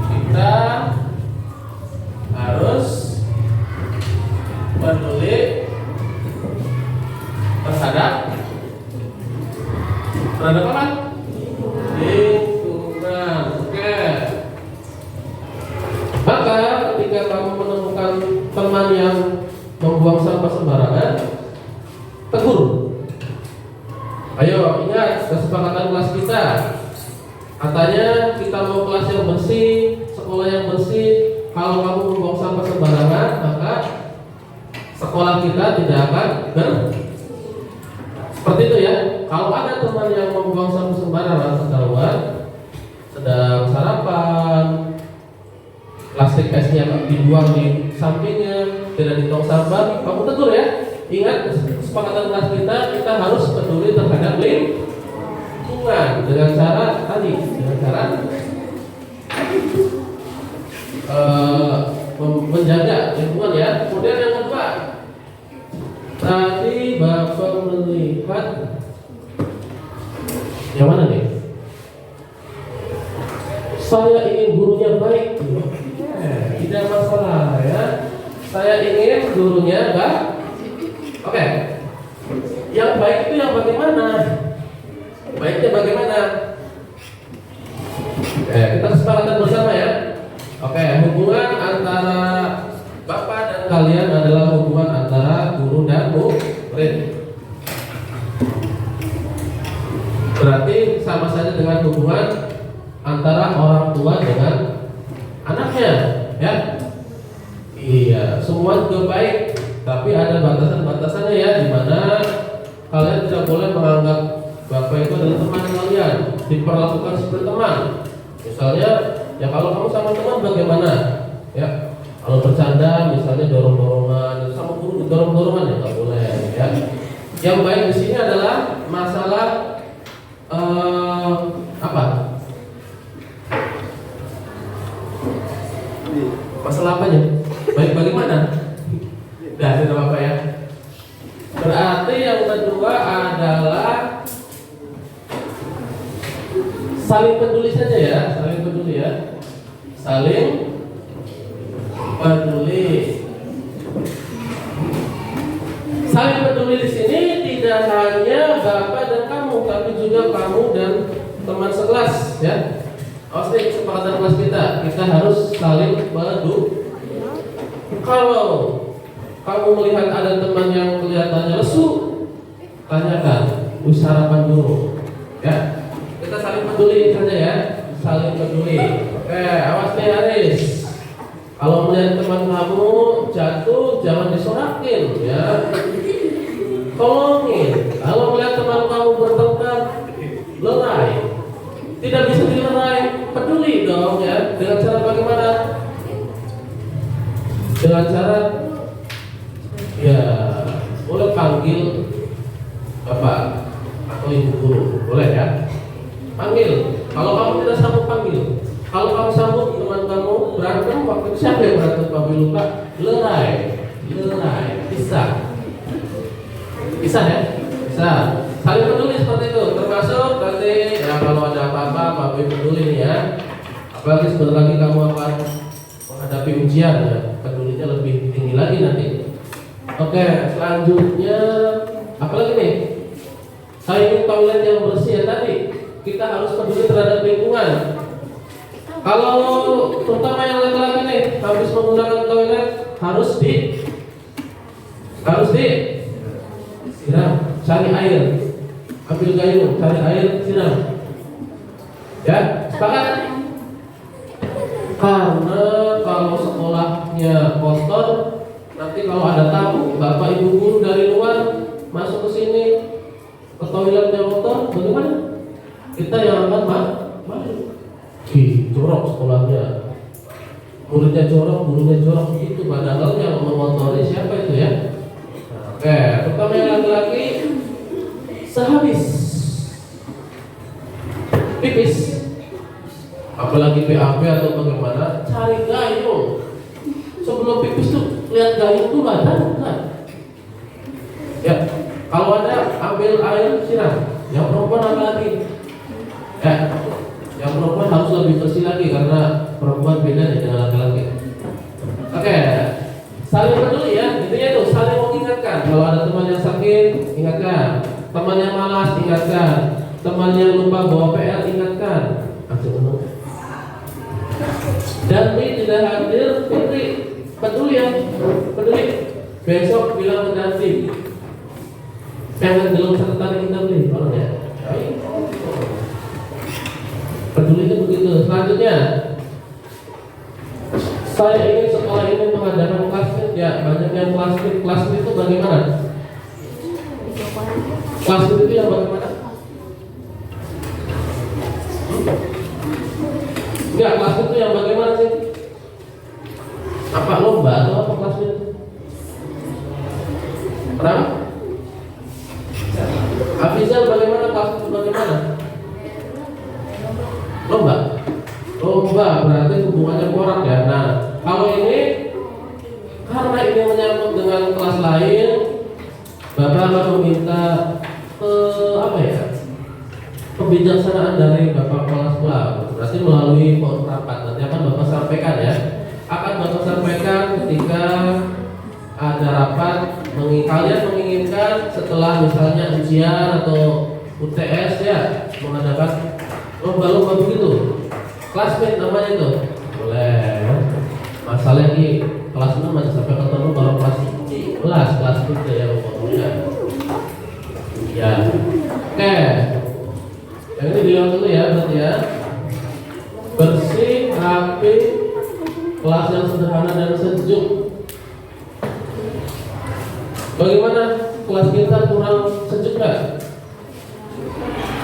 kita harus peduli terhadap apa? Lingkungan. Oke. Maka ketika kamu menemukan teman yang membuang sampah sembarangan, tegur. Ayo ingat kesepakatan kelas kita. Katanya kita mau kelas yang bersih, sekolah yang bersih. Kalau kamu membuang sampah sembarangan, maka sekolah kita tidak akan seperti itu ya. Kalau ada teman yang membuang sampah sembarangan ketahuan, sedang sarapan, plastik esnya dibuang di sampingnya, tidak di tong sampah, kamu tegur ya. Ingat kesepakatan kelas kita harus peduli terhadap lingkungan dengan cara tadi, menjaga lingkungan ya. Kemudian yang kedua, tadi Bapak melihat yang mana nih? Saya ingin gurunya baik. Tidak masalah ya. Saya ingin gurunya baik. Oke. Yang baik itu yang bagaimana? Baiknya bagaimana? Kita kesepakatan bersama ya. Oke, hubungan antara Bapak dan kalian adalah hubungan antara guru dan murid. Berarti sama saja dengan hubungan antara orang tua dengan anaknya, ya. Iya, semua juga baik, tapi ada batasan-batasannya ya, di mana kalian tidak boleh menganggap Bapak itu adalah teman kalian, diperlakukan seperti teman. Misalnya, ya kalau kamu sama teman bagaimana? Ya, kalau bercanda, misalnya dorong-dorongan, sama guru dorong-dorongan ya nggak boleh, ya. Yang baik di sini adalah masalah apa? Masalah apanya? Baik bagaimana? Dah, tidak apa-apa ya. Berarti yang kedua adalah saling peduli saja ya, saling peduli ya. Saling peduli. Saling peduli di sini tidak hanya Bapak dan kamu, tapi juga kamu dan teman sekelas ya. Oke, kesepakatan kelas kita harus saling peduli. Kalau kamu melihat ada teman yang kelihatannya lesu, tanyakan, sarapan dulu. saling peduli. Oke, awas nih Aris. Kalau melihat teman kamu jatuh, jangan disorakin ya. Tolongin. Kalau melihat teman kamu bertengkar, lerai. Tidak bisa dilerai, peduli dong ya. Dengan cara bagaimana? Dengan cara ya boleh panggil bapak atau ibu guru, boleh ya. Panggil. Kalau kamu tidak sanggup panggil. Kalau kamu sanggup, teman kamu berantem, waktu siapa yang berantem kamu lupa? Lerai, bisa ya, bisa. Saling peduli seperti itu, termasuk nanti ya kalau ada apa-apa, Bapak peduli nih ya. Apalagi sebentar lagi kamu akan menghadapi ujian ya, pedulinya lebih tinggi lagi nanti. Oke, selanjutnya apalagi nih? Saya ingin toilet yang bersih ya tadi. Kita harus peduli terhadap lingkungan. Kalau terutama yang laki-laki nih, habis menggunakan toilet harus siram, cari air, ambil gayung, cari air, siram. Ya, sepakat? Karena kalau sekolahnya kotor, nanti kalau ada tamu, bapak ibu guru dari luar masuk ke sini, ke toiletnya kotor, bagaimana? Kita yang akan malu. Jorok sekolahnya, muridnya jorok, gurunya jorok itu, padahal yang mengotori siapa itu ya? Oke, terutama yang laki-laki sehabis pipis, apalagi PAP atau bagaimana, cari gayung. Sebelum pipis tuh lihat gayung tuh ada kan? Ya, kalau ada ambil air siram. Yang perempuan apa lagi? Ya. Yang perempuan harus lebih bersih lagi karena perempuan beda dengan laki-laki. Oke, saling peduli ya. Intinya itu saling mengingatkan. Kalau ada teman yang sakit, ingatkan. Teman yang malas, ingatkan. Teman yang lupa bawa PR, ingatkan. Dan ini tidak hadir, peduli ya, peduli. Besok bilang ke Danti, pengen dalam catatan kita beli, kalau ya. Peduli itu begitu. Selanjutnya, saya ingin sekolah ini mengadakan classmate ya, banyak yang classmate. Classmate itu bagaimana? Classmate itu yang bagaimana? Enggak, classmate itu yang bagaimana sih? Apa lomba atau apa classmate? Kenapa? Afizal bagaimana classmate itu bagaimana? Lomba berarti hubungannya porak ya. Nah, kalau ini karena ini menyangkut dengan kelas lain, Bapak akan meminta kebijaksanaan dari Bapak Kepala Sekolah. Berarti melalui rapat nanti akan Bapak sampaikan ya. Akan Bapak sampaikan ketika ada rapat. Kalian menginginkan setelah misalnya ujian atau UTS ya mengadakan lomba-lomba begitu. Classmate namanya itu boleh. Masalahnya di kelas 6 masih sampai ketemu kalau kelas 3 ya umumnya. Ya. Oke. Yang ini dilihat dulu ya berarti ya. Bersih, rapi, kelas yang sederhana dan sejuk. Bagaimana kelas kita kurang sejuk nggak?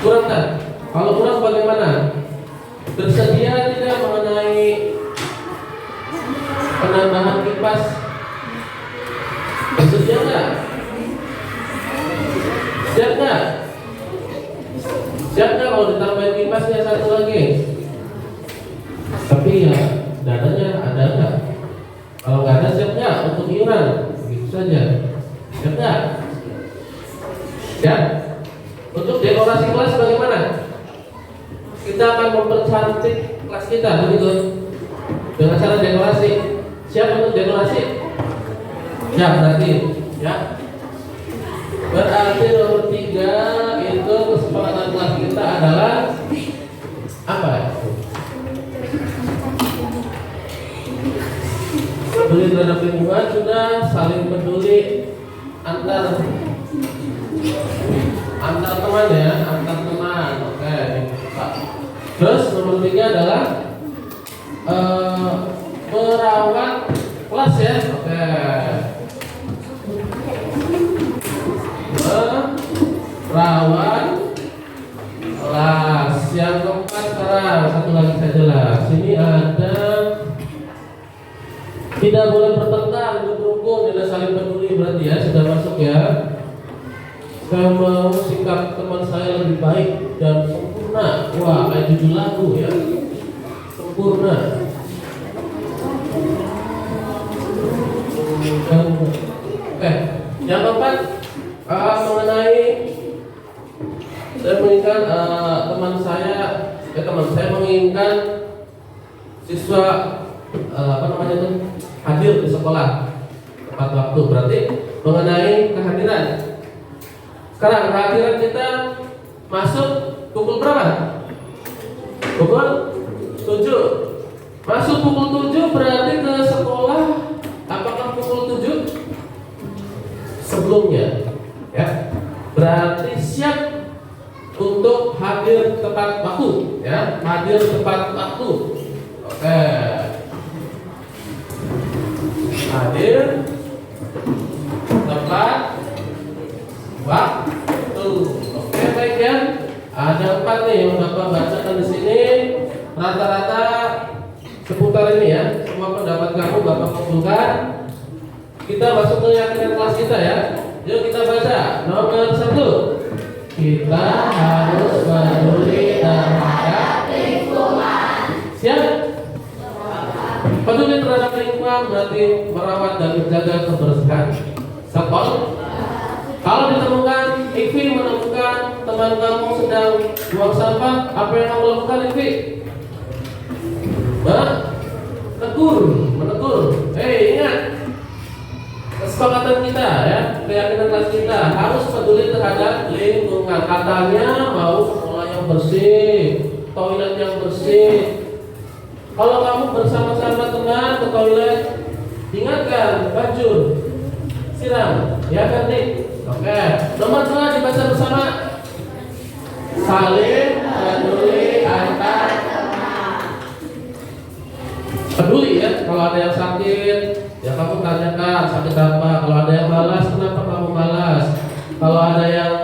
Kurang kan? Kalau kurang bagaimana? Bersedia tidak mengenai penambahan kipas? Bersedia nggak? Siap nggak? Siap nggak kalau ditambahin kipasnya satu lagi? Tapi ya dananya ada nggak? Kalau nggak ada siap nggak untuk iuran? Begitu saja. Siap nggak? Siap? Untuk dekorasi kelas bagaimana? Kita akan mempercantik kelas kita begitu dengan cara dekorasi. Siap untuk dekorasi? Ya berarti ya. Berarti nomor 3 itu kesepakatan kelas kita adalah apa? Peduli terhadap lingkungan sudah, saling peduli antar teman ya, antar teman. Oke, Pak. Terus nomor nomor 3 adalah merawat kelas ya. Oke. Merawat kelas. Yang keempat sekarang satu lagi saja lah. Sini ada tidak boleh bertengkar, berhukum, tidak saling peduli, berarti ya sudah masuk ya. Saya mau sikap teman saya lebih baik dan sempurna. Wah, kayak judul lagu ya. Sempurna. Oke, yang keempat mengenai saya menginginkan teman saya menginginkan siswa hadir di sekolah tepat waktu, berarti mengenai kehadiran. Sekarang kehadiran kita masuk pukul berapa? Pukul 7. Masuk pukul 7 berarti ke sekolah apakah pukul 7? Sebelumnya ya. Berarti siap untuk hadir tepat waktu ya, hadir tepat waktu. Oke. Hadir tepat waktu. Oke, baik ya. Ada 4 nih yang Bapak bacakan di sini. Rata-rata seputar ini ya. Semua pendapat kamu Bapak kumpulkan. Kita masuk ke keyakinan kelas kita ya. Yuk kita baca. Nomor 1. Kita harus peduli terhadap lingkungan. Siap? Peduli terhadap lingkungan berarti merawat dan menjaga kebersihan sekolah. Kalau ditemukan, Ikvi menemukan teman kamu sedang buang sampah, apa yang kamu lakukan, Ikvi? Menegur. Ingat kesepakatan kita ya, keyakinan kelas kita harus peduli terhadap lingkungan. Katanya mau sekolah yang bersih, toilet yang bersih. Kalau kamu bersama-sama teman ke toilet, ingatkan, bajur, siram, ya kan nih? Oke. Nomor 2 dibaca bersama. Saling peduli antar teman. Peduli ya. Kalau ada yang sakit, ya kamu tanyakan sakit apa. Kalau ada yang malas, kenapa kamu malas? Kalau ada yang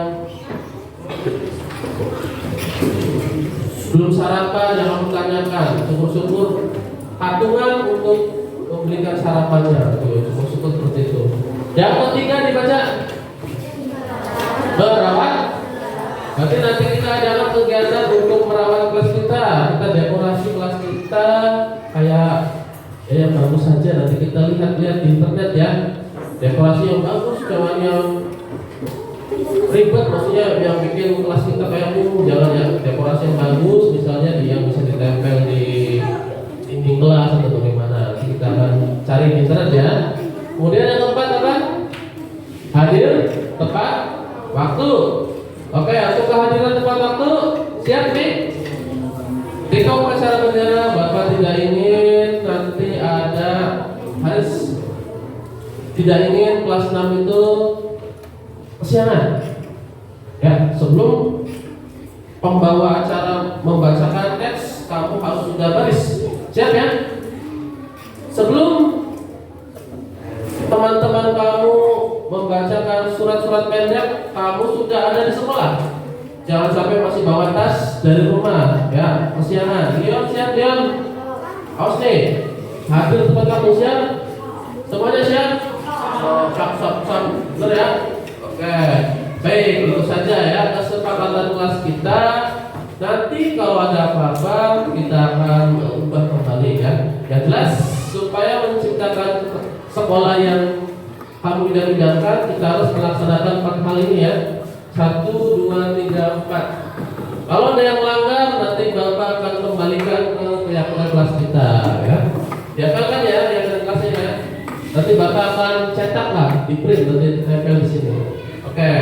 belum sarapan, yang kamu tanyakan. Syukur-syukur patungan untuk memberikan sarapannya. Syukur-syukur seperti itu. Yang ketiga dibaca. Merawat. Berarti nanti kita ada kegiatan untuk merawat kelas kita. Kita dekorasi kelas kita kayak yang bagus saja. Nanti kita lihat-lihat di internet ya. Dekorasi yang bagus, jangan yang ribet. Maksudnya yang bikin kelas kita kayak jangan yang dekorasi yang bagus. Misalnya yang bisa ditempel di dinding kelas atau bagaimana. Nanti kita akan cari di internet ya. Kemudian yang keempat apa? Hadir tepat waktu. Oke, untuk kehadiran tepat waktu siap nih? Ketika upacara bendera Bapak tidak ingin nanti ada harus tidak ingin kelas 6 itu kesiangan. Ya, sebelum pembawa acara membacakan teks kamu harus sudah baris. Siap ya? Sebelum teman-teman kamu membacakan surat-surat pendek, kamu sudah ada di sekolah. Jangan sampai masih bawa tas dari rumah, ya, kesiangan. Dion, siap, Dion. Awas nih, hadir tempat kamu siap. Semuanya siap? Siap, benar ya? Oke, baik, itu saja ya kesepakatan kelas kita. Nanti kalau ada apa-apa kita akan ubah kembali ya. Yang jelas supaya menciptakan sekolah yang kamu idam-idamkan, kita harus melaksanakan 4 hal ini ya. 1, 2, 3, 4. Kalau ada yang melanggar, nanti Bapak akan kembalikan ke keyakinan kelas kita ya. Kan ya, keyakinan kelasnya ya. Nanti Bapak akan cetak lah, di print nanti tempel di sini. Oke.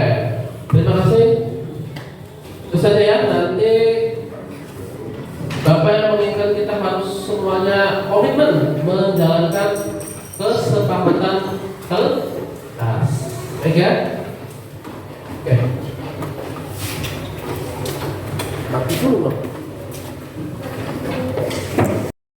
Terima kasih. Itu saja ya. Nanti Bapak yang menginginkan kita harus semuanya komitmen menjalankan kesepakatan kelas. Baik ya? Oke. Mati dulu.